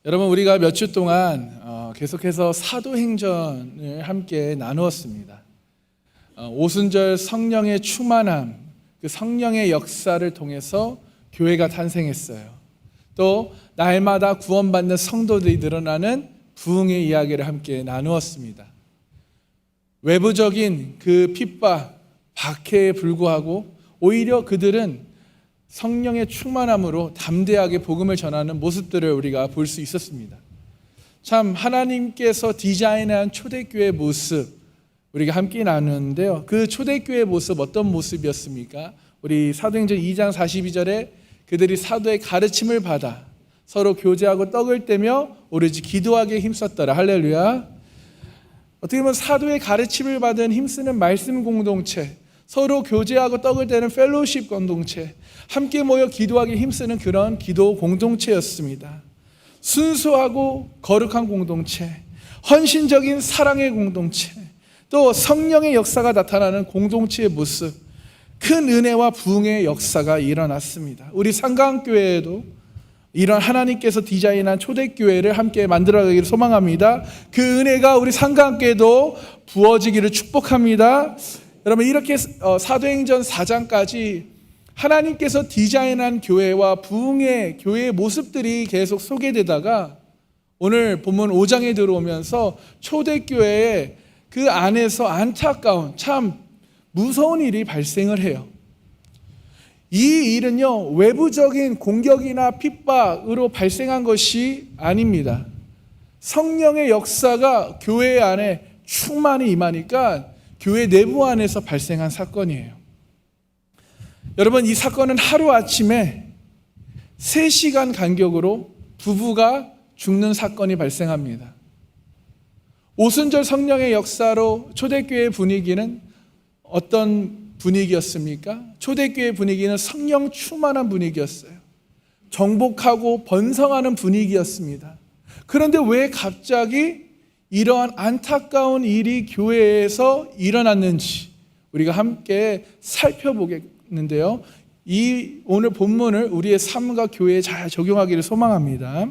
여러분, 우리가 몇 주 동안 계속해서 사도행전을 함께 나누었습니다. 오순절 성령의 충만함, 그 성령의 역사를 통해서 교회가 탄생했어요. 또 날마다 구원받는 성도들이 늘어나는 부흥의 이야기를 함께 나누었습니다. 외부적인 그 핍박, 박해에 불구하고 오히려 그들은 성령의 충만함으로 담대하게 복음을 전하는 모습들을 우리가 볼 수 있었습니다. 참 하나님께서 디자인한 초대교회의 모습 우리가 함께 나누는데요. 그 초대교회의 모습 어떤 모습이었습니까? 우리 사도행전 2장 42절에 그들이 사도의 가르침을 받아 서로 교제하고 떡을 떼며 오로지 기도하기에 힘썼더라. 할렐루야. 어떻게 보면 사도의 가르침을 받은 힘쓰는 말씀 공동체, 서로 교제하고 떡을 떼는 펠로우십 공동체, 함께 모여 기도하기에 힘쓰는 그런 기도 공동체였습니다. 순수하고 거룩한 공동체, 헌신적인 사랑의 공동체, 또 성령의 역사가 나타나는 공동체의 모습, 큰 은혜와 부흥의 역사가 일어났습니다. 우리 상강교회에도 이런 하나님께서 디자인한 초대교회를 함께 만들어가기를 소망합니다. 그 은혜가 우리 상강교회도 부어지기를 축복합니다. 여러분, 이렇게 사도행전 4장까지 하나님께서 디자인한 교회와 부흥의 교회의 모습들이 계속 소개되다가 오늘 본문 5장에 들어오면서 초대교회의 그 안에서 안타까운 참 무서운 일이 발생을 해요. 이 일은요, 외부적인 공격이나 핍박으로 발생한 것이 아닙니다. 성령의 역사가 교회 안에 충만히 임하니까 교회 내부 안에서 발생한 사건이에요. 여러분, 이 사건은 하루아침에 3시간 간격으로 부부가 죽는 사건이 발생합니다. 오순절 성령의 역사로 초대교회의 분위기는 어떤 분위기였습니까? 초대교회의 분위기는 성령 충만한 분위기였어요. 정복하고 번성하는 분위기였습니다. 그런데 왜 갑자기 이러한 안타까운 일이 교회에서 일어났는지 우리가 함께 살펴보겠는데요. 이 오늘 본문을 우리의 삶과 교회에 잘 적용하기를 소망합니다.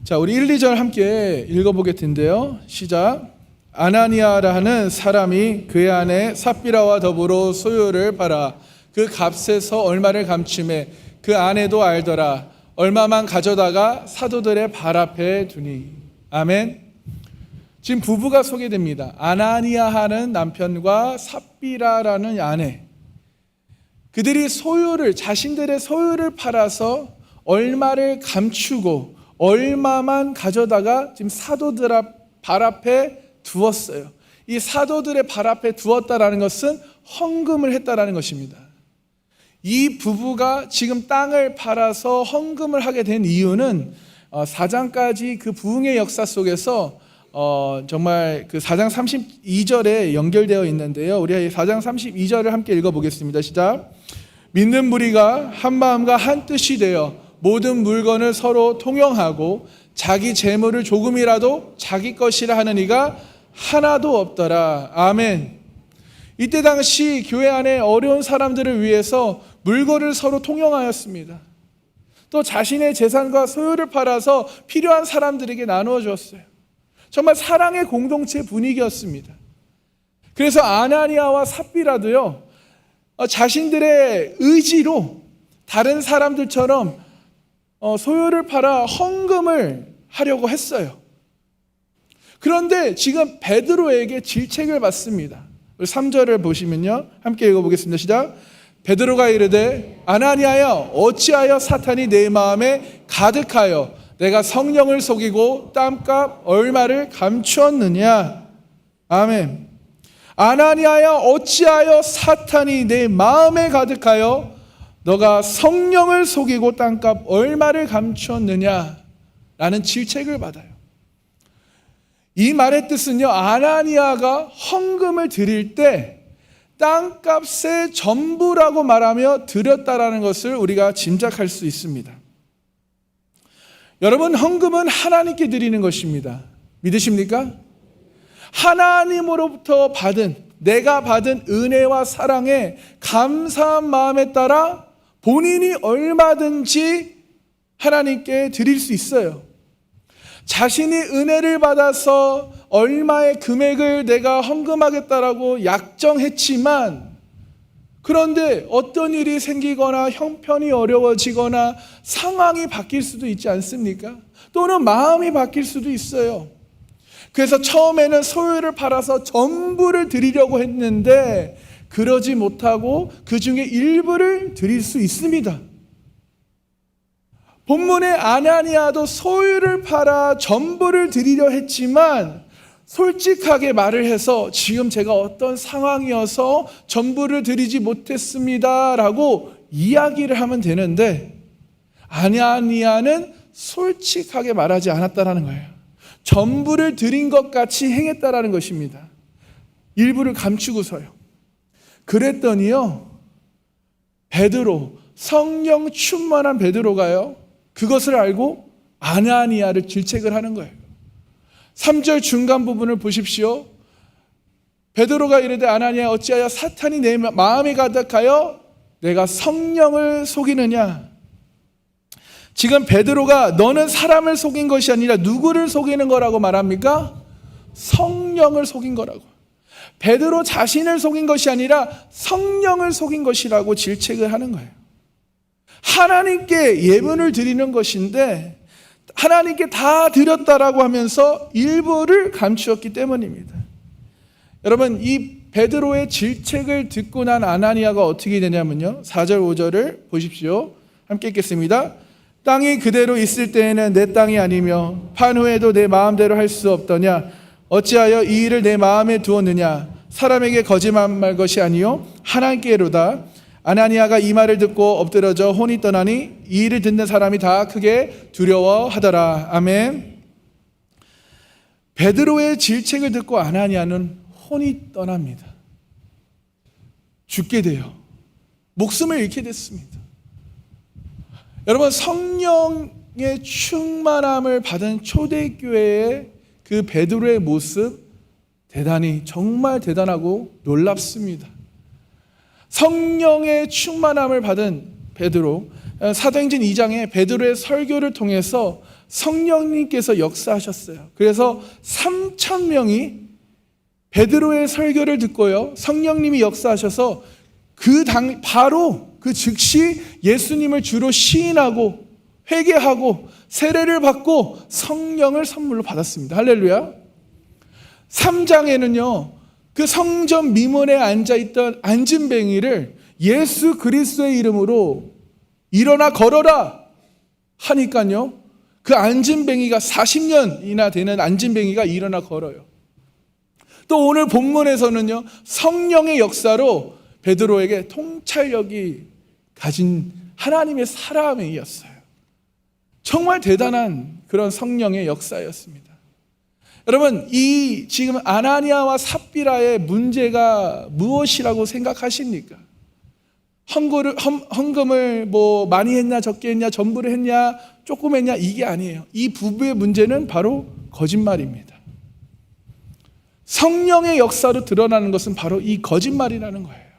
자, 우리 1, 2절 함께 읽어보게 텐데요. 시작. 아나니아라 하는 사람이 그의 아내 삽비라와 더불어 소유를 팔아 그 값에서 얼마를 감추매 그 아내도 알더라. 얼마만 가져다가 사도들의 발 앞에 두니. 아멘. 지금 부부가 소개됩니다. 아나니아 하는 남편과 삽비라라는 아내. 그들이 자신들의 소유를 팔아서 얼마를 감추고 얼마만 가져다가 지금 사도들 발 앞에 두었어요. 이 사도들의 발 앞에 두었다라는 것은 헌금을 했다라는 것입니다. 이 부부가 지금 땅을 팔아서 헌금을 하게 된 이유는 4장까지 그 부흥의 역사 속에서 정말 그 4장 32절에 연결되어 있는데요. 우리 4장 32절을 함께 읽어보겠습니다. 시작. 믿는 무리가 한 마음과 한 뜻이 되어 모든 물건을 서로 통용하고 자기 재물을 조금이라도 자기 것이라 하는 이가 하나도 없더라. 아멘. 이때 당시 교회 안에 어려운 사람들을 위해서 물건을 서로 통용하였습니다. 또 자신의 재산과 소유를 팔아서 필요한 사람들에게 나누어 주었어요. 정말 사랑의 공동체 분위기였습니다. 그래서 아나니아와 삽비라도요, 자신들의 의지로 다른 사람들처럼 소유를 팔아 헌금을 하려고 했어요. 그런데 지금 베드로에게 질책을 받습니다. 3절을 보시면요, 함께 읽어보겠습니다. 시작. 베드로가 이르되 아나니아여 어찌하여 사탄이 내 마음에 가득하여 내가 성령을 속이고 땀값 얼마를 감추었느냐. 아멘. 아나니아여 어찌하여 사탄이 내 마음에 가득하여 너가 성령을 속이고 땅값 얼마를 감추었느냐 라는 질책을 받아요. 이 말의 뜻은요, 아나니아가 헌금을 드릴 때 땅값의 전부라고 말하며 드렸다라는 것을 우리가 짐작할 수 있습니다. 여러분, 헌금은 하나님께 드리는 것입니다. 믿으십니까? 하나님으로부터 내가 받은 은혜와 사랑에 감사한 마음에 따라 본인이 얼마든지 하나님께 드릴 수 있어요. 자신이 은혜를 받아서 얼마의 금액을 내가 헌금하겠다라고 약정했지만, 그런데 어떤 일이 생기거나 형편이 어려워지거나 상황이 바뀔 수도 있지 않습니까? 또는 마음이 바뀔 수도 있어요. 그래서 처음에는 소유를 팔아서 전부를 드리려고 했는데 그러지 못하고 그 중에 일부를 드릴 수 있습니다. 본문의 아나니아도 소유를 팔아 전부를 드리려 했지만 솔직하게 말을 해서 지금 제가 어떤 상황이어서 전부를 드리지 못했습니다 라고 이야기를 하면 되는데, 아나니아는 솔직하게 말하지 않았다라는 거예요. 전부를 드린 것 같이 행했다라는 것입니다. 일부를 감추고서요. 그랬더니요, 베드로, 성령 충만한 베드로가요, 그것을 알고 아나니아를 질책을 하는 거예요. 3절 중간 부분을 보십시오. 베드로가 이르되 아나니아 어찌하여 사탄이 내 마음에 가득하여 내가 성령을 속이느냐. 지금 베드로가 너는 사람을 속인 것이 아니라 누구를 속이는 거라고 말합니까? 성령을 속인 거라고. 베드로 자신을 속인 것이 아니라 성령을 속인 것이라고 질책을 하는 거예요. 하나님께 예물을 드리는 것인데 하나님께 다 드렸다라고 하면서 일부를 감추었기 때문입니다. 여러분, 이 베드로의 질책을 듣고 난 아나니아가 어떻게 되냐면요, 4절 5절을 보십시오. 함께 읽겠습니다. 땅이 그대로 있을 때에는 내 땅이 아니며 판 후에도 내 마음대로 할 수 없더냐. 어찌하여 이 일을 내 마음에 두었느냐. 사람에게 거짓말 것이 아니요 하나님께로다. 아나니아가 이 말을 듣고 엎드러져 혼이 떠나니 이 일을 듣는 사람이 다 크게 두려워하더라. 아멘. 베드로의 질책을 듣고 아나니아는 혼이 떠납니다. 죽게 돼요. 목숨을 잃게 됐습니다. 여러분, 성령의 충만함을 받은 초대교회의 그 베드로의 모습 대단히 정말 대단하고 놀랍습니다. 성령의 충만함을 받은 베드로, 사도행전 2장에 베드로의 설교를 통해서 성령님께서 역사하셨어요. 그래서 3,000명이 베드로의 설교를 듣고요, 성령님이 역사하셔서 바로 그 즉시 예수님을 주로 시인하고 회개하고 세례를 받고 성령을 선물로 받았습니다. 할렐루야. 3장에는요, 그 성전 미문에 앉아있던 안진뱅이를 예수 그리스도의 이름으로 일어나 걸어라 하니까요, 그 안진뱅이가 40년이나 되는 안진뱅이가 일어나 걸어요. 또 오늘 본문에서는요, 성령의 역사로 베드로에게 통찰력이 가진 하나님의 사람이었어요. 정말 대단한 그런 성령의 역사였습니다. 여러분, 이 지금 아나니아와 삽비라의 문제가 무엇이라고 생각하십니까? 헌금을 뭐 많이 했냐, 적게 했냐, 전부를 했냐, 조금 했냐, 이게 아니에요. 이 부부의 문제는 바로 거짓말입니다. 성령의 역사로 드러나는 것은 바로 이 거짓말이라는 거예요.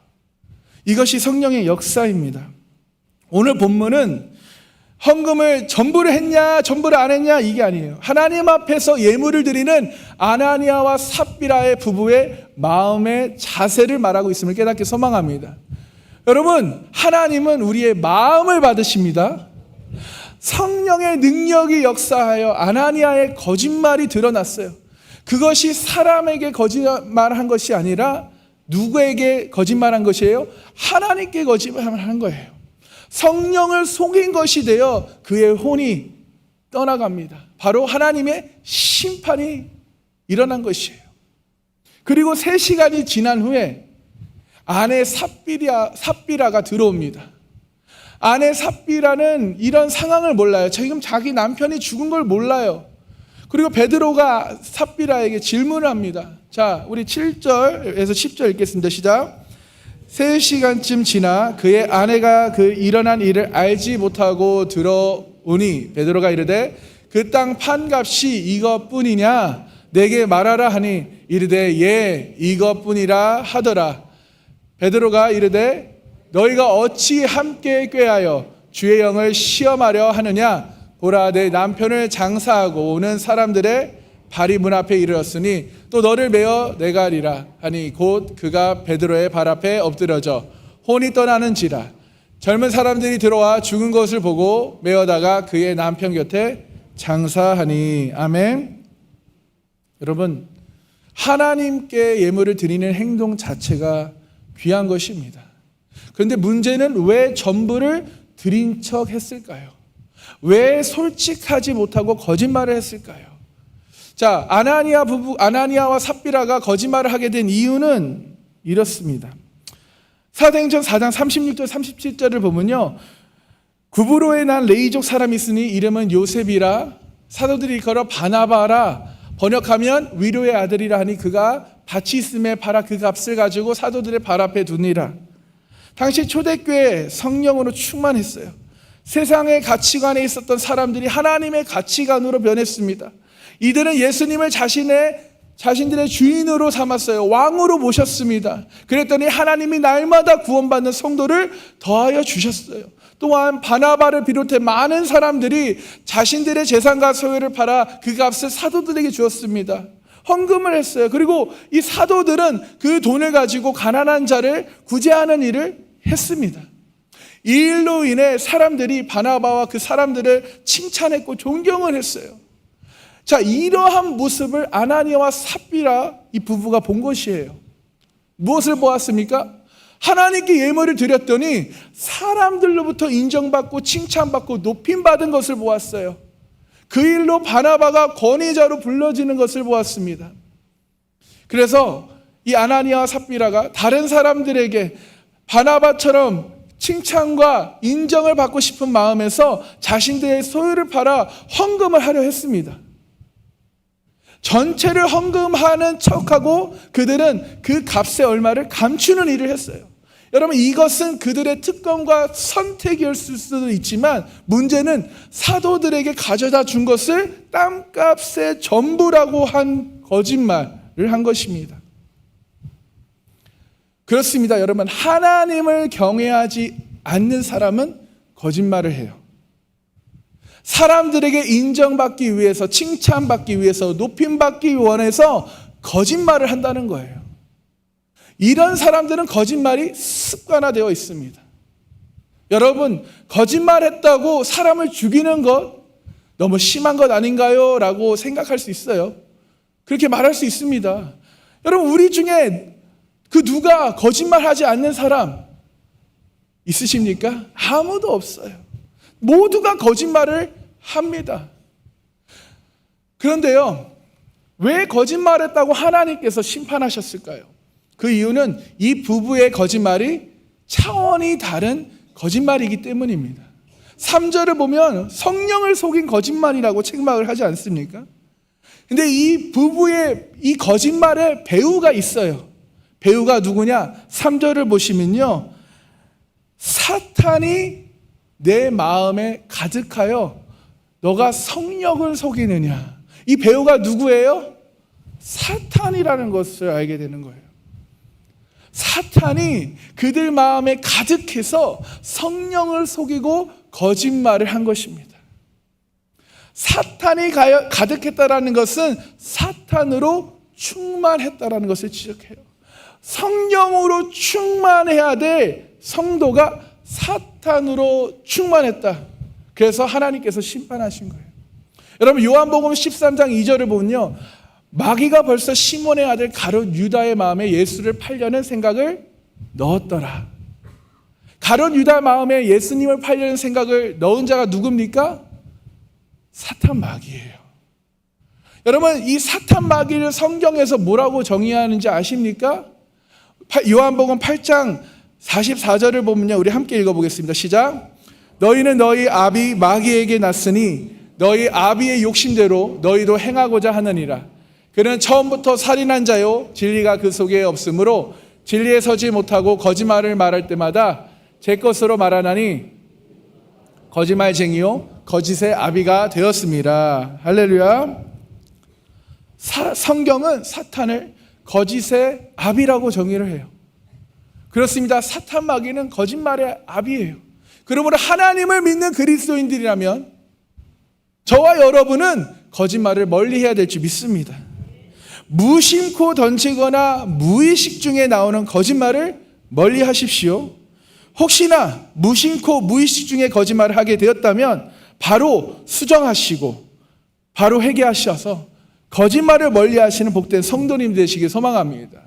이것이 성령의 역사입니다. 오늘 본문은 헌금을 전부를 했냐, 전부를 안 했냐, 이게 아니에요. 하나님 앞에서 예물을 드리는 아나니아와 삽비라의 부부의 마음의 자세를 말하고 있음을 깨닫기 소망합니다. 여러분, 하나님은 우리의 마음을 받으십니다. 성령의 능력이 역사하여 아나니아의 거짓말이 드러났어요. 그것이 사람에게 거짓말한 것이 아니라 누구에게 거짓말한 것이에요? 하나님께 거짓말한 거예요. 성령을 속인 것이 되어 그의 혼이 떠나갑니다. 바로 하나님의 심판이 일어난 것이에요. 그리고 3시간이 지난 후에 아내 삽비라가 들어옵니다. 아내 삽비라는 이런 상황을 몰라요. 지금 자기 남편이 죽은 걸 몰라요. 그리고 베드로가 삽비라에게 질문을 합니다. 자, 우리 7절에서 10절 읽겠습니다. 시작. 3시간쯤 지나 그의 아내가 그 일어난 일을 알지 못하고 들어오니 베드로가 이르되 그 땅 판값이 이것뿐이냐 내게 말하라 하니 이르되 예 이것뿐이라 하더라. 베드로가 이르되 너희가 어찌 함께 꾀하여 주의 영을 시험하려 하느냐? 보라, 내 남편을 장사하고 오는 사람들의 발이 문 앞에 이르렀으니 또 너를 메어 내가 하리라 하니 곧 그가 베드로의 발 앞에 엎드려져 혼이 떠나는지라. 젊은 사람들이 들어와 죽은 것을 보고 메어다가 그의 남편 곁에 장사하니. 아멘. 여러분, 하나님께 예물을 드리는 행동 자체가 귀한 것입니다. 그런데 문제는 왜 전부를 드린 척 했을까요? 왜 솔직하지 못하고 거짓말을 했을까요? 자, 아나니아와 삽비라가 거짓말을 하게 된 이유는 이렇습니다. 사도행전 4장 36절 37절을 보면요, 구브로에 난 레이족 사람이 있으니 이름은 요셉이라 사도들이 걸어 바나바라 번역하면 위로의 아들이라 하니 그가 밭이 있음에 팔아 그 값을 가지고 사도들의 발 앞에 두니라. 당시 초대교회 성령으로 충만했어요. 세상의 가치관에 있었던 사람들이 하나님의 가치관으로 변했습니다. 이들은 예수님을 자신들의 주인으로 삼았어요. 왕으로 모셨습니다. 그랬더니 하나님이 날마다 구원받는 성도를 더하여 주셨어요. 또한 바나바를 비롯해 많은 사람들이 자신들의 재산과 소유를 팔아 그 값을 사도들에게 주었습니다. 헌금을 했어요. 그리고 이 사도들은 그 돈을 가지고 가난한 자를 구제하는 일을 했습니다. 이 일로 인해 사람들이 바나바와 그 사람들을 칭찬했고 존경을 했어요. 자, 이러한 모습을 아나니아와 삽비라 이 부부가 본 것이에요. 무엇을 보았습니까? 하나님께 예물을 드렸더니 사람들로부터 인정받고 칭찬받고 높임받은 것을 보았어요. 그 일로 바나바가 권위자로 불려지는 것을 보았습니다. 그래서 이 아나니아와 삽비라가 다른 사람들에게 바나바처럼 칭찬과 인정을 받고 싶은 마음에서 자신들의 소유를 팔아 헌금을 하려 했습니다. 전체를 헌금하는 척하고 그들은 그 값의 얼마를 감추는 일을 했어요. 여러분, 이것은 그들의 특권과 선택이었을 수도 있지만 문제는 사도들에게 가져다 준 것을 땅값의 전부라고 한 거짓말을 한 것입니다. 그렇습니다. 여러분, 하나님을 경외하지 않는 사람은 거짓말을 해요. 사람들에게 인정받기 위해서, 칭찬받기 위해서, 높임받기 원해서 거짓말을 한다는 거예요. 이런 사람들은 거짓말이 습관화되어 있습니다. 여러분, 거짓말했다고 사람을 죽이는 것 너무 심한 것 아닌가요? 라고 생각할 수 있어요. 그렇게 말할 수 있습니다. 여러분, 우리 중에 그 누가 거짓말하지 않는 사람 있으십니까? 아무도 없어요. 모두가 거짓말을 합니다. 그런데요, 왜 거짓말했다고 하나님께서 심판하셨을까요? 그 이유는 이 부부의 거짓말이 차원이 다른 거짓말이기 때문입니다. 3절을 보면 성령을 속인 거짓말이라고 책망을 하지 않습니까? 근데 이 부부의 이 거짓말에 배우가 있어요. 배우가 누구냐? 3절을 보시면요, 사탄이 내 마음에 가득하여 너가 성령을 속이느냐. 이 배우가 누구예요? 사탄이라는 것을 알게 되는 거예요. 사탄이 그들 마음에 가득해서 성령을 속이고 거짓말을 한 것입니다. 사탄이 가득했다라는 것은 사탄으로 충만했다라는 것을 지적해요. 성령으로 충만해야 될 성도가 사탄으로 충만했다. 그래서 하나님께서 심판하신 거예요. 여러분, 요한복음 13장 2절을 보면요, 마귀가 벌써 시몬의 아들 가룟 유다의 마음에 예수를 팔려는 생각을 넣었더라. 가룟 유다 마음에 예수님을 팔려는 생각을 넣은 자가 누굽니까? 사탄 마귀예요. 여러분, 이 사탄 마귀를 성경에서 뭐라고 정의하는지 아십니까? 요한복음 8장 44절을 보면요, 우리 함께 읽어보겠습니다. 시작. 너희는 너희 아비 마귀에게 났으니 너희 아비의 욕심대로 너희도 행하고자 하느니라. 그는 처음부터 살인한 자요, 진리가 그 속에 없으므로 진리에 서지 못하고 거짓말을 말할 때마다 제 것으로 말하나니 거짓말쟁이요 거짓의 아비가 되었습니다. 할렐루야. 성경은 사탄을 거짓의 아비라고 정의를 해요. 그렇습니다. 사탄 마귀는 거짓말의 아비예요. 그러므로 하나님을 믿는 그리스도인들이라면 저와 여러분은 거짓말을 멀리해야 될 줄 믿습니다. 무심코 던지거나 무의식 중에 나오는 거짓말을 멀리하십시오. 혹시나 무심코 무의식 중에 거짓말을 하게 되었다면 바로 수정하시고 바로 회개하셔서 거짓말을 멀리하시는 복된 성도님 되시길 소망합니다.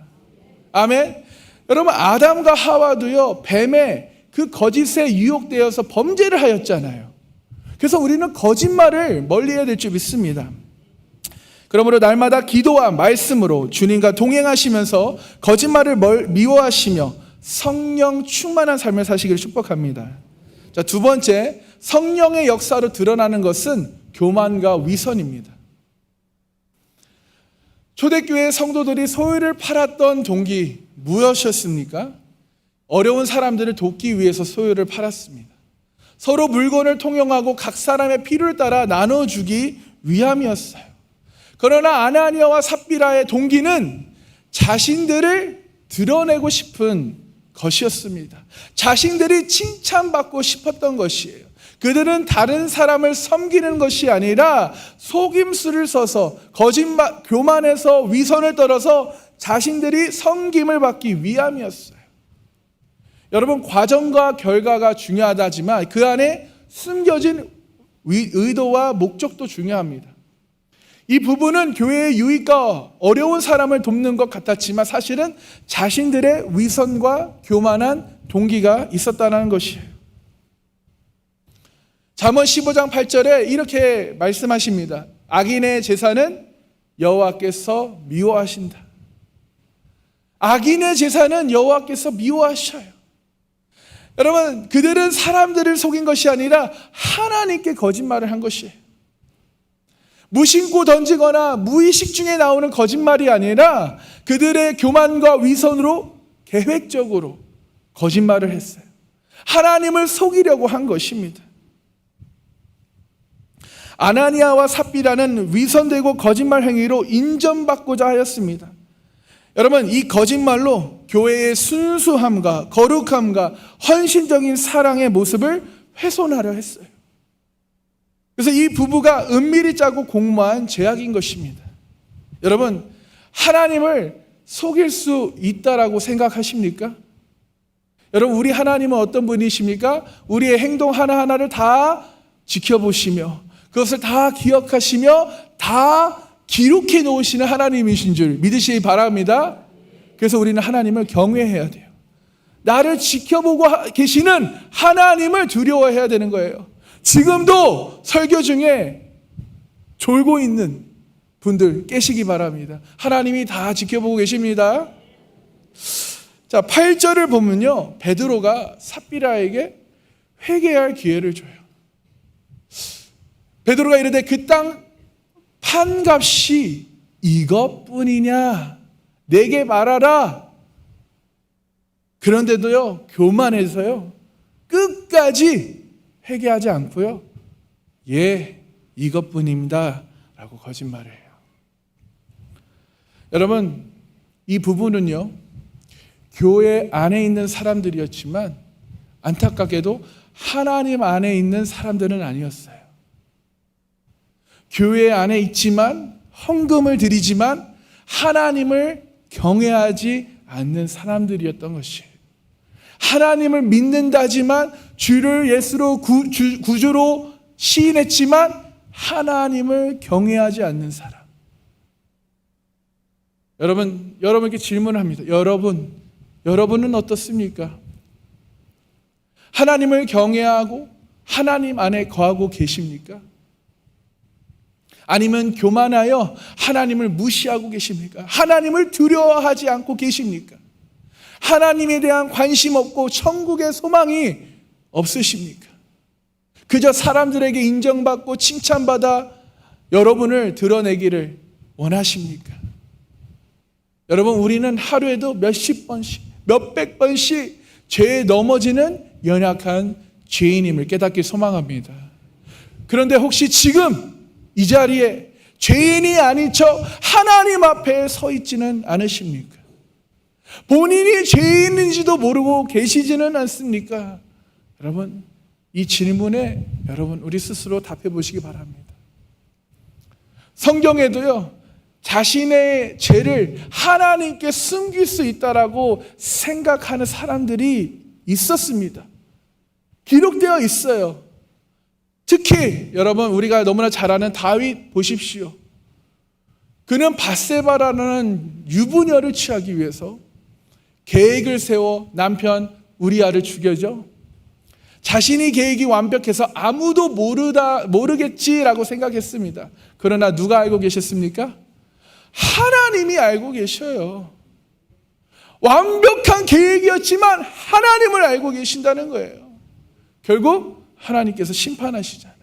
아멘. 여러분, 아담과 하와도요, 뱀의 그 거짓에 유혹되어서 범죄를 하였잖아요. 그래서 우리는 거짓말을 멀리해야 될 줄 믿습니다. 그러므로 날마다 기도와 말씀으로 주님과 동행하시면서 거짓말을 미워하시며 성령 충만한 삶을 사시기를 축복합니다. 자, 두 번째, 성령의 역사로 드러나는 것은 교만과 위선입니다. 초대교회 성도들이 소유를 팔았던 동기 무엇이었습니까? 어려운 사람들을 돕기 위해서 소유를 팔았습니다. 서로 물건을 통용하고 각 사람의 필요를 따라 나눠주기 위함이었어요. 그러나 아나니아와 삽비라의 동기는 자신들을 드러내고 싶은 것이었습니다. 자신들이 칭찬받고 싶었던 것이에요. 그들은 다른 사람을 섬기는 것이 아니라 속임수를 써서 거짓말, 교만해서 위선을 떨어서 자신들이 섬김을 받기 위함이었어요. 여러분, 과정과 결과가 중요하다지만 그 안에 숨겨진 의도와 목적도 중요합니다. 이 부분은 교회의 유익과 어려운 사람을 돕는 것 같았지만 사실은 자신들의 위선과 교만한 동기가 있었다는 것이에요. 잠언 15장 8절에 이렇게 말씀하십니다. 악인의 제사는 여호와께서 미워하신다. 악인의 제사는 여호와께서 미워하셔요. 여러분, 그들은 사람들을 속인 것이 아니라 하나님께 거짓말을 한 것이에요. 무심코 던지거나 무의식 중에 나오는 거짓말이 아니라 그들의 교만과 위선으로 계획적으로 거짓말을 했어요. 하나님을 속이려고 한 것입니다. 아나니아와 삽비라는 위선되고 거짓말 행위로 인정받고자 하였습니다. 여러분, 이 거짓말로 교회의 순수함과 거룩함과 헌신적인 사랑의 모습을 훼손하려 했어요. 그래서 이 부부가 은밀히 짜고 공모한 제약인 것입니다. 여러분, 하나님을 속일 수 있다라고 생각하십니까? 여러분, 우리 하나님은 어떤 분이십니까? 우리의 행동 하나하나를 다 지켜보시며 그것을 다 기억하시며 다 기록해 놓으시는 하나님이신 줄 믿으시기 바랍니다. 그래서 우리는 하나님을 경외해야 돼요. 나를 지켜보고 계시는 하나님을 두려워해야 되는 거예요. 지금도 설교 중에 졸고 있는 분들 깨시기 바랍니다. 하나님이 다 지켜보고 계십니다. 자, 8절을 보면요, 베드로가 삽비라에게 회개할 기회를 줘요. 베드로가 이르되 그 땅 판값이 이것뿐이냐? 내게 말하라. 그런데도요, 교만해서요, 끝까지 회개하지 않고요, 예, 이것뿐입니다 라고 거짓말을 해요. 여러분, 이 부부는요, 교회 안에 있는 사람들이었지만 안타깝게도 하나님 안에 있는 사람들은 아니었어요. 교회 안에 있지만 헌금을 드리지만 하나님을 경외하지 않는 사람들이었던 것이에요. 하나님을 믿는다지만 주를 예수로 구주로 시인했지만 하나님을 경외하지 않는 사람. 여러분께 질문을 합니다. 여러분은 어떻습니까? 하나님을 경외하고 하나님 안에 거하고 계십니까? 아니면 교만하여 하나님을 무시하고 계십니까? 하나님을 두려워하지 않고 계십니까? 하나님에 대한 관심 없고 천국의 소망이 없으십니까? 그저 사람들에게 인정받고 칭찬받아 여러분을 드러내기를 원하십니까? 여러분, 우리는 하루에도 몇십 번씩, 몇백 번씩 죄에 넘어지는 연약한 죄인임을 깨닫기 소망합니다. 그런데 혹시 지금 이 자리에 죄인이 아닌 척 하나님 앞에 서 있지는 않으십니까? 본인이 죄인인지도 모르고 계시지는 않습니까? 여러분, 이 질문에 여러분 우리 스스로 답해 보시기 바랍니다. 성경에도요, 자신의 죄를 하나님께 숨길 수 있다라고 생각하는 사람들이 있었습니다. 기록되어 있어요. 특히 여러분 우리가 너무나 잘 아는 다윗 보십시오. 그는 밧세바라는 유부녀를 취하기 위해서 계획을 세워 남편 우리아를 죽여죠. 자신이 계획이 완벽해서 아무도 모르겠지라고 생각했습니다. 그러나 누가 알고 계셨습니까? 하나님이 알고 계셔요. 완벽한 계획이었지만 하나님을 알고 계신다는 거예요. 결국 하나님께서 심판하시잖아요.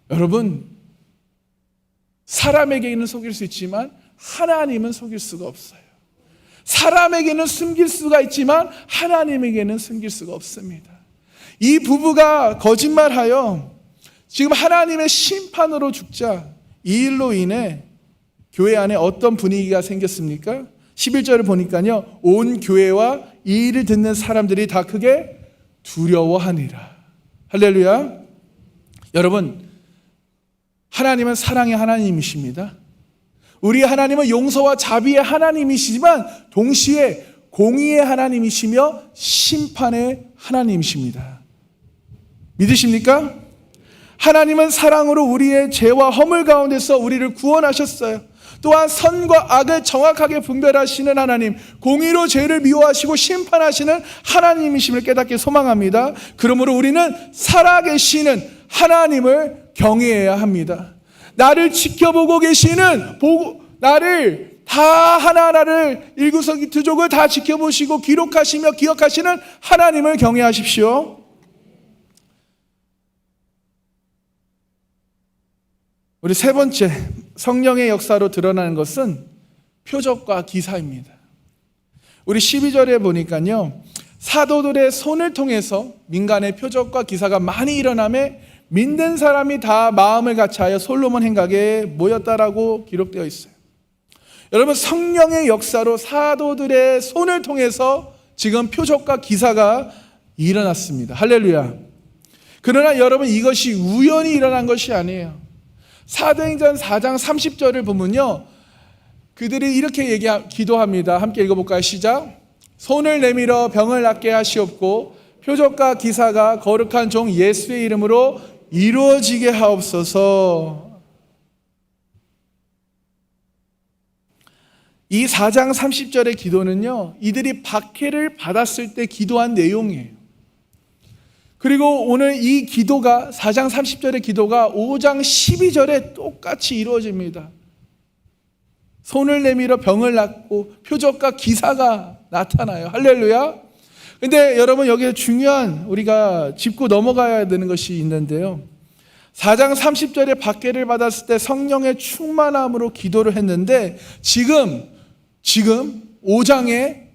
여러분, 사람에게는 속일 수 있지만 하나님은 속일 수가 없어요. 사람에게는 숨길 수가 있지만 하나님에게는 숨길 수가 없습니다. 이 부부가 거짓말하여 지금 하나님의 심판으로 죽자 이 일로 인해 교회 안에 어떤 분위기가 생겼습니까? 11절을 보니까요, 온 교회와 이 일을 듣는 사람들이 다 크게 두려워하니라. 할렐루야. 여러분, 하나님은 사랑의 하나님이십니다. 우리 하나님은 용서와 자비의 하나님이시지만 동시에 공의의 하나님이시며 심판의 하나님이십니다. 믿으십니까? 하나님은 사랑으로 우리의 죄와 허물 가운데서 우리를 구원하셨어요. 또한 선과 악을 정확하게 분별하시는 하나님, 공의로 죄를 미워하시고 심판하시는 하나님이심을 깨닫게 소망합니다. 그러므로 우리는 살아계시는 하나님을 경외해야 합니다. 나를 지켜보고 계시는, 나를 다 하나하나를 일구석이투족을 다 지켜보시고 기록하시며 기억하시는 하나님을 경외하십시오. 우리 세 번째, 성령의 역사로 드러나는 것은 표적과 기사입니다. 우리 12절에 보니까요, 사도들의 손을 통해서 민간의 표적과 기사가 많이 일어나며 믿는 사람이 다 마음을 같이하여 솔로몬 행각에 모였다라고 기록되어 있어요. 여러분, 성령의 역사로 사도들의 손을 통해서 지금 표적과 기사가 일어났습니다. 할렐루야. 그러나 여러분, 이것이 우연히 일어난 것이 아니에요. 사도행전 4장 30절을 보면요, 그들이 이렇게 기도합니다. 함께 읽어볼까요? 시작. 손을 내밀어 병을 낫게 하시옵고 표적과 기사가 거룩한 종 예수의 이름으로 이루어지게 하옵소서. 이 4장 30절의 기도는요, 이들이 박해를 받았을 때 기도한 내용이에요. 그리고 오늘 이 기도가 4장 30절의 기도가 5장 12절에 똑같이 이루어집니다. 손을 내밀어 병을 낫고 표적과 기사가 나타나요. 할렐루야. 근데 여러분, 여기에 중요한 우리가 짚고 넘어가야 되는 것이 있는데요, 4장 30절에 박해를 받았을 때 성령의 충만함으로 기도를 했는데 지금 5장의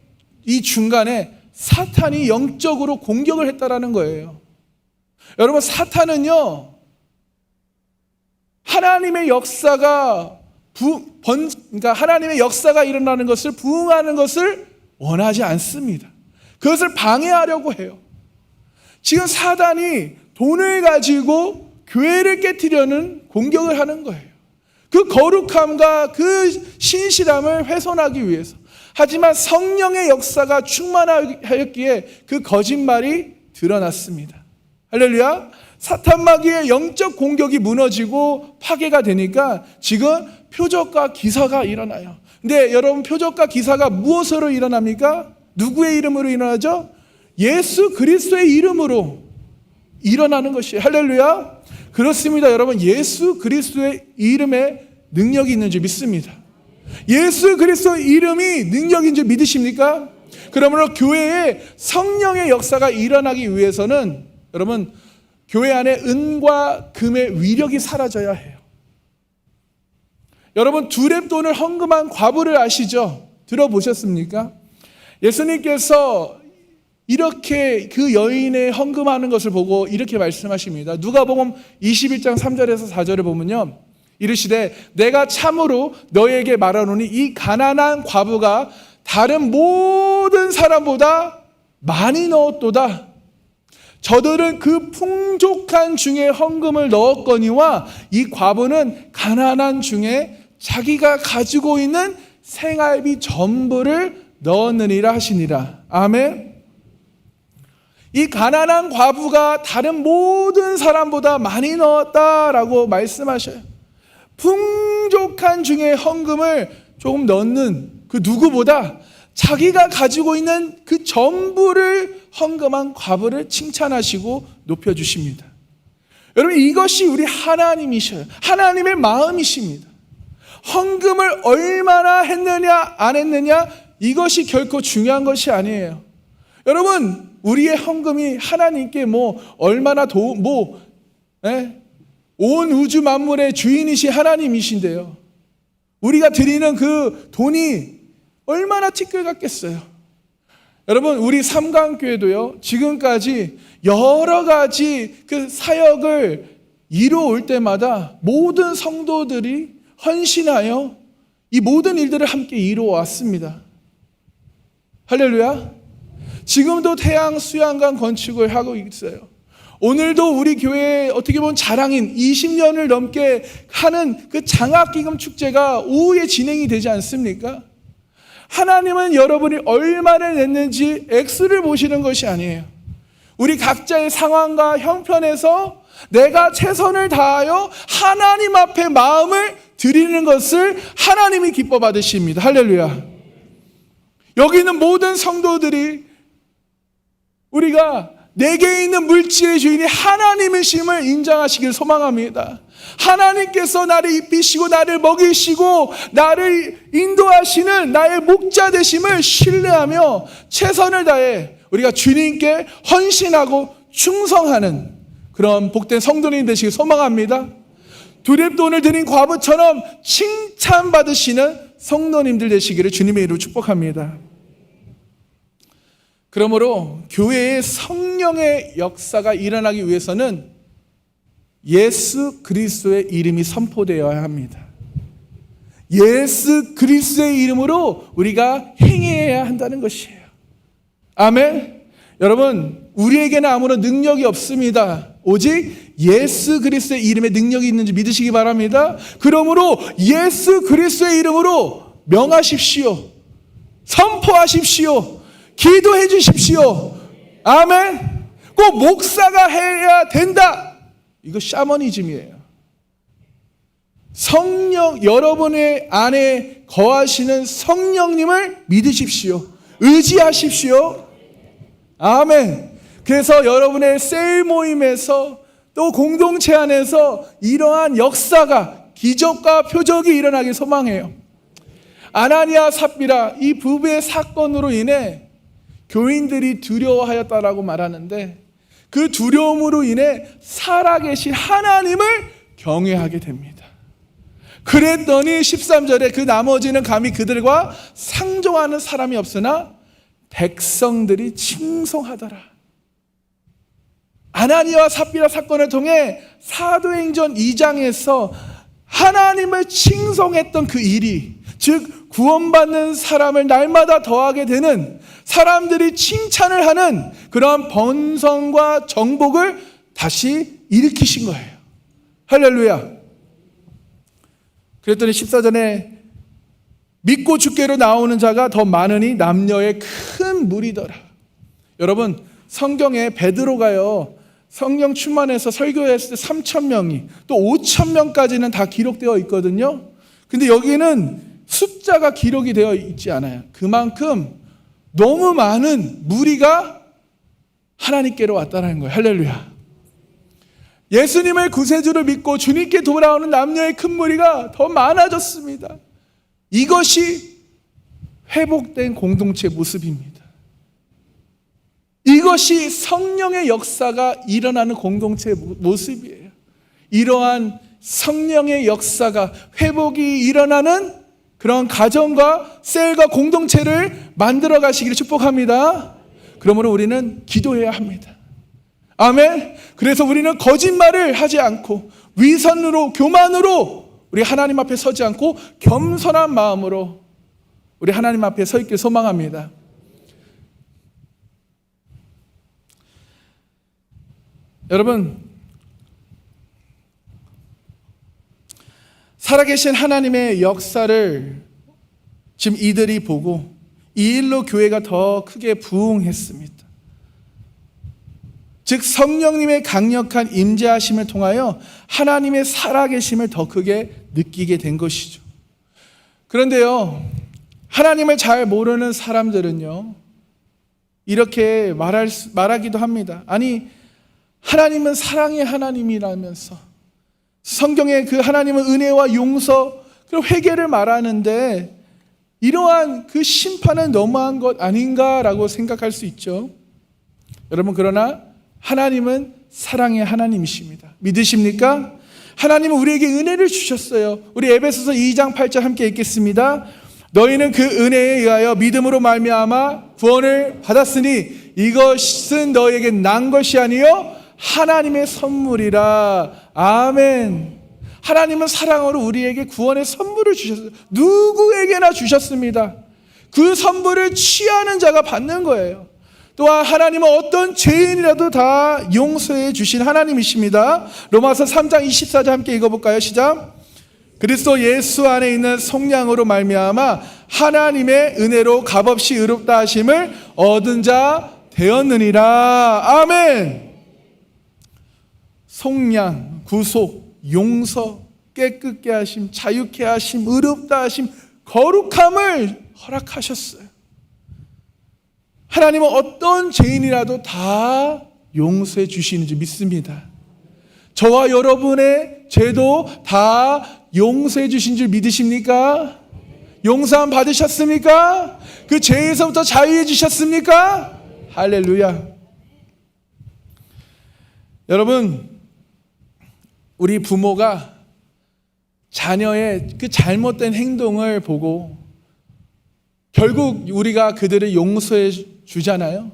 이 중간에 사탄이 영적으로 공격을 했다라는 거예요. 여러분, 사탄은요, 하나님의 역사가 그러니까 하나님의 역사가 일어나는 것을, 부응하는 것을 원하지 않습니다. 그것을 방해하려고 해요. 지금 사단이 돈을 가지고 교회를 깨트리려는 공격을 하는 거예요. 그 거룩함과 그 신실함을 훼손하기 위해서. 하지만 성령의 역사가 충만하였기에 그 거짓말이 드러났습니다. 할렐루야. 사탄 마귀의 영적 공격이 무너지고 파괴가 되니까 지금 표적과 기사가 일어나요. 근데 여러분, 표적과 기사가 무엇으로 일어납니까? 누구의 이름으로 일어나죠? 예수 그리스도의 이름으로 일어나는 것이에요. 할렐루야. 그렇습니다. 여러분, 예수 그리스도의 이름에 능력이 있는 줄 믿습니다. 예수 그리스도 이름이 능력인 줄 믿으십니까? 그러므로 교회에 성령의 역사가 일어나기 위해서는 여러분, 교회 안에 은과 금의 위력이 사라져야 해요. 여러분, 두렙돈을 헌금한 과부를 아시죠? 들어보셨습니까? 예수님께서 이렇게 그 여인의 헌금하는 것을 보고 이렇게 말씀하십니다. 누가복음 21장 3절에서 4절을 보면요, 이르시되 내가 참으로 너에게 말하노니 이 가난한 과부가 다른 모든 사람보다 많이 넣었도다. 저들은 그 풍족한 중에 헌금을 넣었거니와 이 과부는 가난한 중에 자기가 가지고 있는 생활비 전부를 넣었느니라 하시니라. 아멘. 이 가난한 과부가 다른 모든 사람보다 많이 넣었다라고 말씀하셔요. 풍족한 중에 헌금을 조금 넣는 그 누구보다 자기가 가지고 있는 그 전부를 헌금한 과부를 칭찬하시고 높여주십니다. 여러분, 이것이 우리 하나님이셔요. 하나님의 마음이십니다. 헌금을 얼마나 했느냐 안 했느냐 이것이 결코 중요한 것이 아니에요. 여러분, 우리의 헌금이 하나님께 얼마나 온 우주 만물의 주인이신 하나님이신데요, 우리가 드리는 그 돈이 얼마나 티끌 같겠어요. 여러분, 우리 삼강교회도요, 지금까지 여러 가지 그 사역을 이루어올 때마다 모든 성도들이 헌신하여 이 모든 일들을 함께 이루어왔습니다. 할렐루야. 지금도 태양 수양관 건축을 하고 있어요. 오늘도 우리 교회에 어떻게 보면 자랑인 20년을 넘게 하는 그 장학기금 축제가 오후에 진행이 되지 않습니까? 하나님은 여러분이 얼마를 냈는지 액수를 보시는 것이 아니에요. 우리 각자의 상황과 형편에서 내가 최선을 다하여 하나님 앞에 마음을 드리는 것을 하나님이 기뻐 받으십니다. 할렐루야. 여기 있는 모든 성도들이 우리가 내게 있는 물질의 주인이 하나님이심을 인정하시길 소망합니다. 하나님께서 나를 입히시고 나를 먹이시고 나를 인도하시는 나의 목자 되심을 신뢰하며 최선을 다해 우리가 주님께 헌신하고 충성하는 그런 복된 성도님 되시길 소망합니다. 두렙돈을 드린 과부처럼 칭찬받으시는 성도님들 되시기를 주님의 이름으로 축복합니다. 그러므로 교회의 성령의 역사가 일어나기 위해서는 예수 그리스도의 이름이 선포되어야 합니다. 예수 그리스도의 이름으로 우리가 행해야 한다는 것이에요. 아멘. 여러분, 우리에게는 아무런 능력이 없습니다. 오직 예수 그리스도의 이름에 능력이 있는지 믿으시기 바랍니다. 그러므로 예수 그리스도의 이름으로 명하십시오. 선포하십시오. 기도해 주십시오. 아멘. 꼭 목사가 해야 된다. 이거 샤머니즘이에요. 성령, 여러분의 안에 거하시는 성령님을 믿으십시오. 의지하십시오. 아멘. 그래서 여러분의 셀 모임에서 또 공동체 안에서 이러한 역사가, 기적과 표적이 일어나길 소망해요. 아나니아 삽비라 이 부부의 사건으로 인해 교인들이 두려워하였다라고 말하는데, 그 두려움으로 인해 살아계신 하나님을 경외하게 됩니다. 그랬더니 13절에 그 나머지는 감히 그들과 상종하는 사람이 없으나 백성들이 칭송하더라. 아나니아와 삽비라 사건을 통해 사도행전 2장에서 하나님을 칭송했던 그 일이, 즉 구원받는 사람을 날마다 더하게 되는, 사람들이 칭찬을 하는 그러한 번성과 정복을 다시 일으키신 거예요. 할렐루야. 그랬더니 14절에 믿고 주께로 나오는 자가 더 많으니 남녀의 큰 무리더라. 여러분, 성경에 베드로가요, 성령 충만해서 설교했을 때 3,000명이 또 5,000명까지는 다 기록되어 있거든요. 근데 여기는 숫자가 기록이 되어 있지 않아요. 그만큼 너무 많은 무리가 하나님께로 왔다는 거예요. 할렐루야. 예수님을 구세주를 믿고 주님께 돌아오는 남녀의 큰 무리가 더 많아졌습니다. 이것이 회복된 공동체 모습입니다. 이것이 성령의 역사가 일어나는 공동체의 모습이에요. 이러한 성령의 역사가, 회복이 일어나는 그런 가정과 셀과 공동체를 만들어 가시기를 축복합니다. 그러므로 우리는 기도해야 합니다. 아멘. 그래서 우리는 거짓말을 하지 않고 위선으로, 교만으로 우리 하나님 앞에 서지 않고 겸손한 마음으로 우리 하나님 앞에 서 있길 소망합니다. 여러분, 살아계신 하나님의 역사를 지금 이들이 보고 이 일로 교회가 더 크게 부흥했습니다. 즉 성령님의 강력한 임재하심을 통하여 하나님의 살아계심을 더 크게 느끼게 된 것이죠. 그런데요, 하나님을 잘 모르는 사람들은요, 이렇게 말하기도 합니다. 아니, 하나님은 사랑의 하나님이라면서 성경에 그 하나님은 은혜와 용서 그리고 회개를 말하는데 이러한 그 심판은 너무한 것 아닌가라고 생각할 수 있죠. 여러분, 그러나 하나님은 사랑의 하나님이십니다. 믿으십니까? 하나님은 우리에게 은혜를 주셨어요. 우리 에베소서 2장 8절 함께 읽겠습니다. 너희는 그 은혜에 의하여 믿음으로 말미암아 구원을 받았으니 이것은 너희에게 난 것이 아니요 하나님의 선물이라. 아멘. 하나님은 사랑으로 우리에게 구원의 선물을 주셨어요. 누구에게나 주셨습니다. 그 선물을 취하는 자가 받는 거예요. 또한 하나님은 어떤 죄인이라도 다 용서해 주신 하나님이십니다. 로마서 3장 24절 함께 읽어볼까요? 시작. 그리스도 예수 안에 있는 속량으로 말미암아 하나님의 은혜로 값없이 의롭다 하심을 얻은 자 되었느니라. 아멘. 속량, 구속, 용서, 깨끗게 하심, 자유케 하심, 의롭다 하심, 거룩함을 허락하셨어요. 하나님은 어떤 죄인이라도 다 용서해 주시는 줄 믿습니다. 저와 여러분의 죄도 다 용서해 주신 줄 믿으십니까? 용서함 받으셨습니까? 그 죄에서부터 자유해 주셨습니까? 할렐루야. 여러분, 우리 부모가 자녀의 그 잘못된 행동을 보고 결국 우리가 그들을 용서해 주잖아요.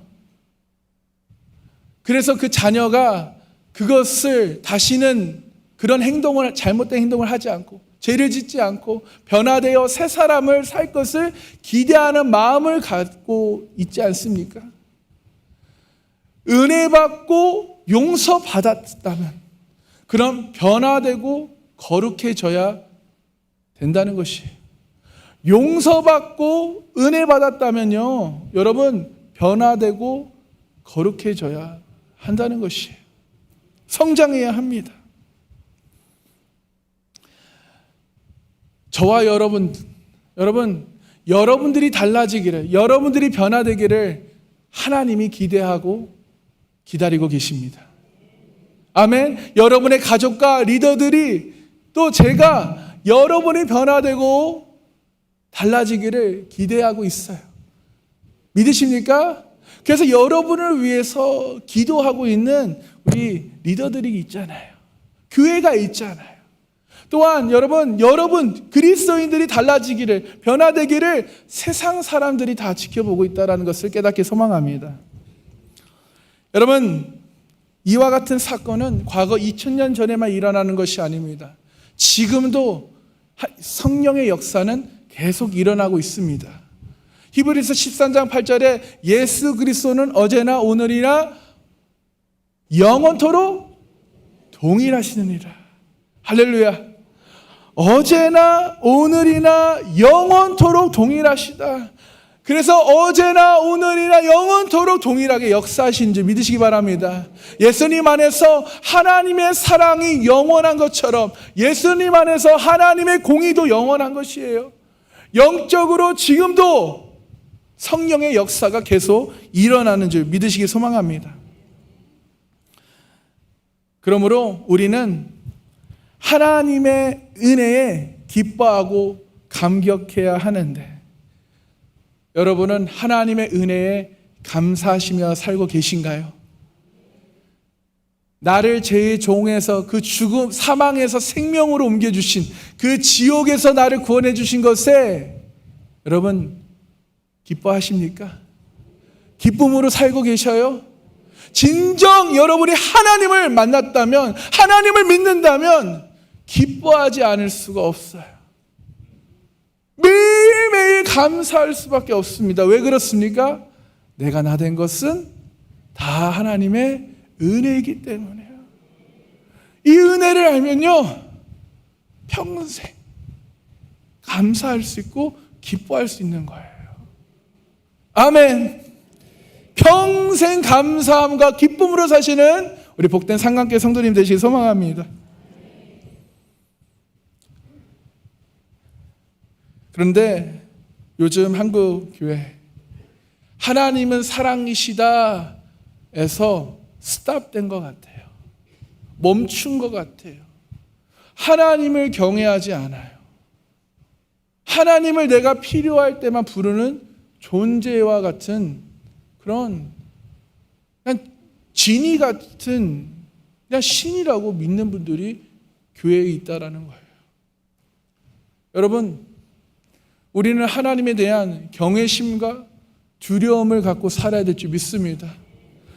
그래서 그 자녀가 그것을 다시는 그런 행동을, 잘못된 행동을 하지 않고 죄를 짓지 않고 변화되어 새 사람을 살 것을 기대하는 마음을 갖고 있지 않습니까? 은혜 받고 용서 받았다면 그럼 변화되고 거룩해져야 된다는 것이에요. 용서받고 은혜 받았다면요, 여러분 변화되고 거룩해져야 한다는 것이에요. 성장해야 합니다. 저와 여러분들이 달라지기를, 여러분들이 변화되기를 하나님이 기대하고 기다리고 계십니다. 아멘. 여러분의 가족과 리더들이 또 제가 여러분이 변화되고 달라지기를 기대하고 있어요. 믿으십니까? 그래서 여러분을 위해서 기도하고 있는 우리 리더들이 있잖아요. 교회가 있잖아요. 또한 여러분 그리스도인들이 달라지기를, 변화되기를 세상 사람들이 다 지켜보고 있다는 것을 깨닫게 소망합니다. 여러분, 이와 같은 사건은 과거 2000년 전에만 일어나는 것이 아닙니다. 지금도 성령의 역사는 계속 일어나고 있습니다. 히브리서 13장 8절에 예수 그리스도는 어제나 오늘이나 영원토록 동일하시느니라. 할렐루야. 어제나 오늘이나 영원토록 동일하시다. 그래서 어제나 오늘이나 영원토록 동일하게 역사하신 줄 믿으시기 바랍니다. 예수님 안에서 하나님의 사랑이 영원한 것처럼 예수님 안에서 하나님의 공의도 영원한 것이에요. 영적으로 지금도 성령의 역사가 계속 일어나는 줄 믿으시기 소망합니다. 그러므로 우리는 하나님의 은혜에 기뻐하고 감격해야 하는데, 여러분은 하나님의 은혜에 감사하시며 살고 계신가요? 나를 죄의 종에서 그 죽음, 사망에서 생명으로 옮겨주신 그 지옥에서 나를 구원해 주신 것에 여러분 기뻐하십니까? 기쁨으로 살고 계셔요? 진정 여러분이 하나님을 만났다면, 하나님을 믿는다면 기뻐하지 않을 수가 없어요. 매일매일 감사할 수밖에 없습니다. 왜 그렇습니까? 내가 나 된 것은 다 하나님의 은혜이기 때문에요. 이 은혜를 알면요, 평생 감사할 수 있고 기뻐할 수 있는 거예요. 아멘. 평생 감사함과 기쁨으로 사시는 우리 복된 상강교회 성도님 되시길 소망합니다. 그런데 요즘 한국 교회, 하나님은 사랑이시다 에서 스탑된 것 같아요. 멈춘 것 같아요. 하나님을 경외하지 않아요. 하나님을 내가 필요할 때만 부르는 존재와 같은 그런 그냥 진이 같은 그냥 신이라고 믿는 분들이 교회에 있다라는 거예요. 여러분, 우리는 하나님에 대한 경외심과 두려움을 갖고 살아야 될 줄 믿습니다.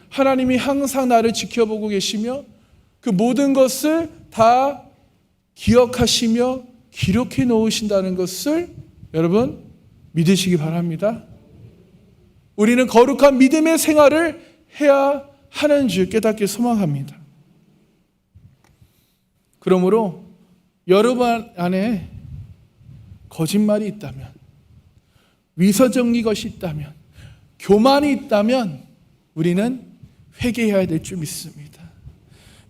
하나님이 항상 나를 지켜보고 계시며 그 모든 것을 다 기억하시며 기록해 놓으신다는 것을 여러분 믿으시기 바랍니다. 우리는 거룩한 믿음의 생활을 해야 하는 줄 깨닫기 소망합니다. 그러므로 여러분 안에 거짓말이 있다면, 위서정리 것이 있다면, 교만이 있다면 우리는 회개해야 될 줄 믿습니다.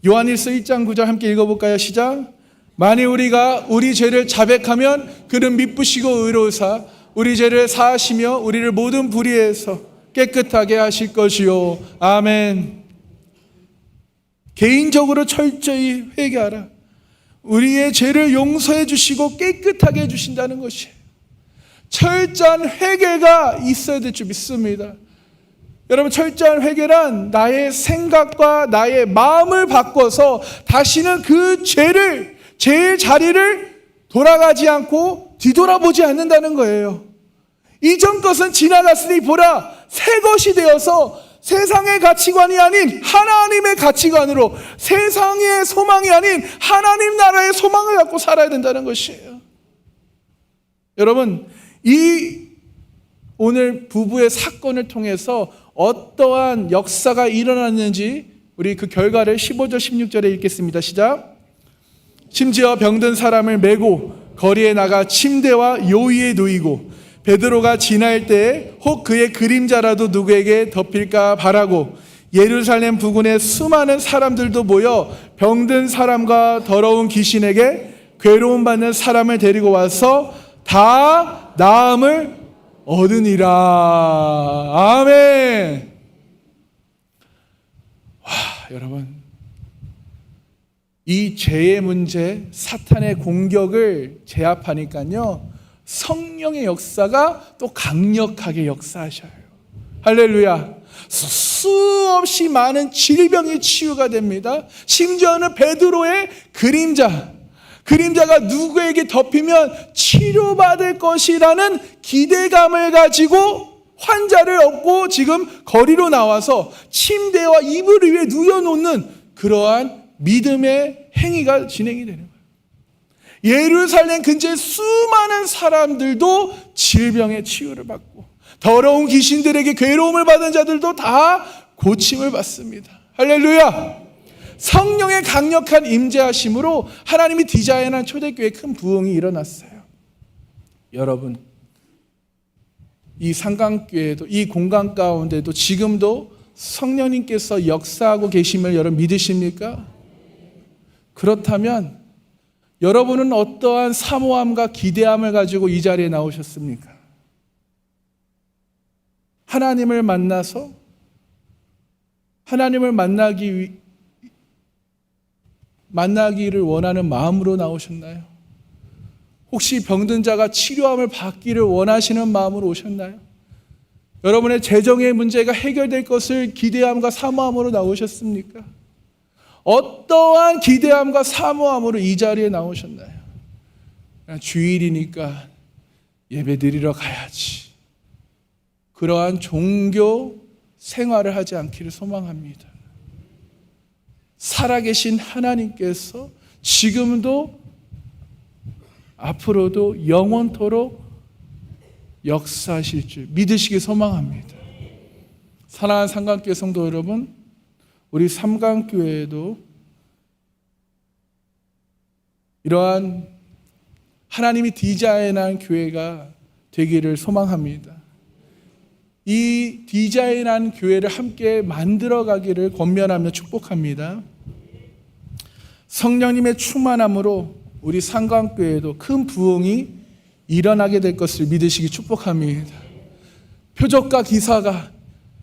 요한일서 1장 9절 함께 읽어볼까요? 시작. 만일 우리가 우리 죄를 자백하면 그는 미쁘시고 의로우사 우리 죄를 사하시며 우리를 모든 불의에서 깨끗하게 하실 것이요. 아멘. 개인적으로 철저히 회개하라. 우리의 죄를 용서해 주시고 깨끗하게 해주신다는 것이에요. 철저한 회개가 있어야 될 줄 믿습니다. 여러분, 철저한 회개란 나의 생각과 나의 마음을 바꿔서 다시는 그 죄의 자리를 돌아가지 않고 뒤돌아보지 않는다는 거예요. 이전 것은 지나갔으니 보라, 새 것이 되어서 세상의 가치관이 아닌 하나님의 가치관으로, 세상의 소망이 아닌 하나님 나라의 소망을 갖고 살아야 된다는 것이에요. 여러분, 이 오늘 부부의 사건을 통해서 어떠한 역사가 일어났는지 우리 그 결과를 15절 16절에 읽겠습니다. 시작. 심지어 병든 사람을 메고 거리에 나가 침대와 요 위에 누이고 베드로가 지날 때에 혹 그의 그림자라도 누구에게 덮일까 바라고 예루살렘 부근에 수많은 사람들도 모여 병든 사람과 더러운 귀신에게 괴로움 받는 사람을 데리고 와서 다 나음을 얻으니라. 아멘. 와, 여러분, 이 죄의 문제, 사탄의 공격을 제압하니까요, 성령의 역사가 또 강력하게 역사하셔요. 할렐루야. 수없이 많은 질병이 치유가 됩니다. 심지어는 베드로의 그림자가 누구에게 덮이면 치료받을 것이라는 기대감을 가지고 환자를 업고 지금 거리로 나와서 침대와 이불 위에 누워놓는 그러한 믿음의 행위가 진행이 되는 거예요. 예루살렘 근처의 수많은 사람들도 질병의 치유를 받고 더러운 귀신들에게 괴로움을 받은 자들도 다 고침을 받습니다. 할렐루야. 성령의 강력한 임재하심으로 하나님이 디자인한 초대교회에 큰 부흥이 일어났어요. 여러분, 이 상강교회도, 이 공간 가운데도 지금도 성령님께서 역사하고 계심을 여러분 믿으십니까? 그렇다면 여러분은 어떠한 사모함과 기대함을 가지고 이 자리에 나오셨습니까? 하나님을 만나서 하나님을 만나기를 원하는 마음으로 나오셨나요? 혹시 병든 자가 치료함을 받기를 원하시는 마음으로 오셨나요? 여러분의 재정의 문제가 해결될 것을 기대함과 사모함으로 나오셨습니까? 어떠한 기대함과 사모함으로 이 자리에 나오셨나요? 그냥 주일이니까 예배드리러 가야지. 그러한 종교 생활을 하지 않기를 소망합니다. 살아계신 하나님께서 지금도 앞으로도 영원토록 역사하실 줄 믿으시기 소망합니다. 사랑하는 상강교회 성도 여러분, 우리 삼강교회에도 이러한 하나님이 디자인한 교회가 되기를 소망합니다. 이 디자인한 교회를 함께 만들어가기를 권면하며 축복합니다. 성령님의 충만함으로 우리 상강교회에도 큰 부흥이 일어나게 될 것을 믿으시기 축복합니다. 표적과 기사가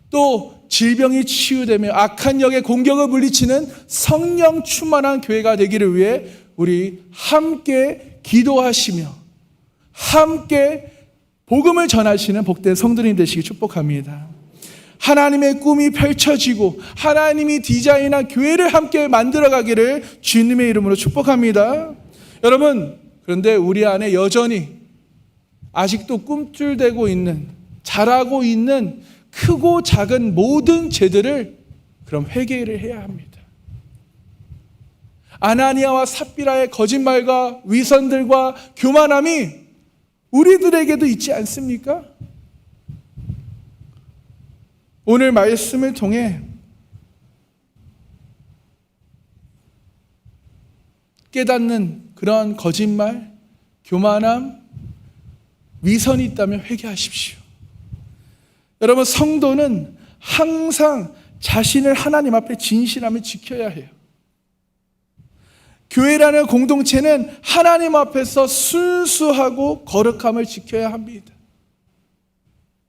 또 질병이 치유되며 악한 영의 공격을 물리치는 성령 충만한 교회가 되기를 위해 우리 함께 기도하시며 함께 복음을 전하시는 복된 성도님 되시기 축복합니다. 하나님의 꿈이 펼쳐지고 하나님이 디자인한 교회를 함께 만들어가기를 주님의 이름으로 축복합니다. 여러분, 그런데 우리 안에 여전히 아직도 꿈틀대고 있는, 자라고 있는 크고 작은 모든 죄들을 그럼 회개를 해야 합니다. 아나니아와 삽비라의 거짓말과 위선들과 교만함이 우리들에게도 있지 않습니까? 오늘 말씀을 통해 깨닫는 그런 거짓말, 교만함, 위선이 있다면 회개하십시오. 여러분, 성도는 항상 자신을 하나님 앞에 진실함을 지켜야 해요. 교회라는 공동체는 하나님 앞에서 순수하고 거룩함을 지켜야 합니다.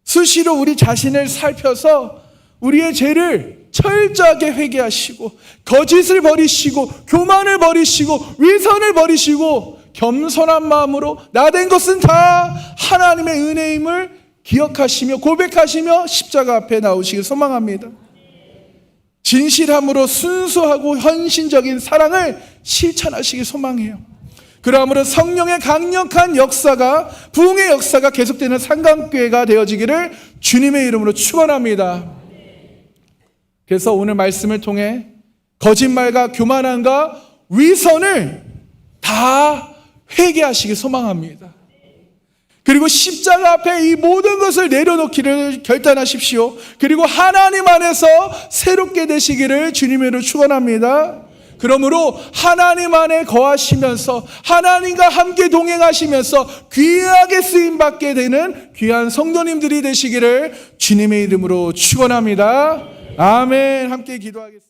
수시로 우리 자신을 살펴서 우리의 죄를 철저하게 회개하시고 거짓을 버리시고 교만을 버리시고 위선을 버리시고 겸손한 마음으로 나된 것은 다 하나님의 은혜임을 기억하시며 고백하시며 십자가 앞에 나오시길 소망합니다. 진실함으로 순수하고 헌신적인 사랑을 실천하시길 소망해요. 그러므로 성령의 강력한 역사가, 부흥의 역사가 계속되는 상강교회가 되어지기를 주님의 이름으로 축원합니다. 그래서 오늘 말씀을 통해 거짓말과 교만함과 위선을 다 회개하시길 소망합니다. 그리고 십자가 앞에 이 모든 것을 내려놓기를 결단하십시오. 그리고 하나님 안에서 새롭게 되시기를 주님으로 축원합니다. 그러므로 하나님 안에 거하시면서 하나님과 함께 동행하시면서 귀하게 쓰임받게 되는 귀한 성도님들이 되시기를 주님의 이름으로 축원합니다. 아멘. 함께 기도하겠습니다.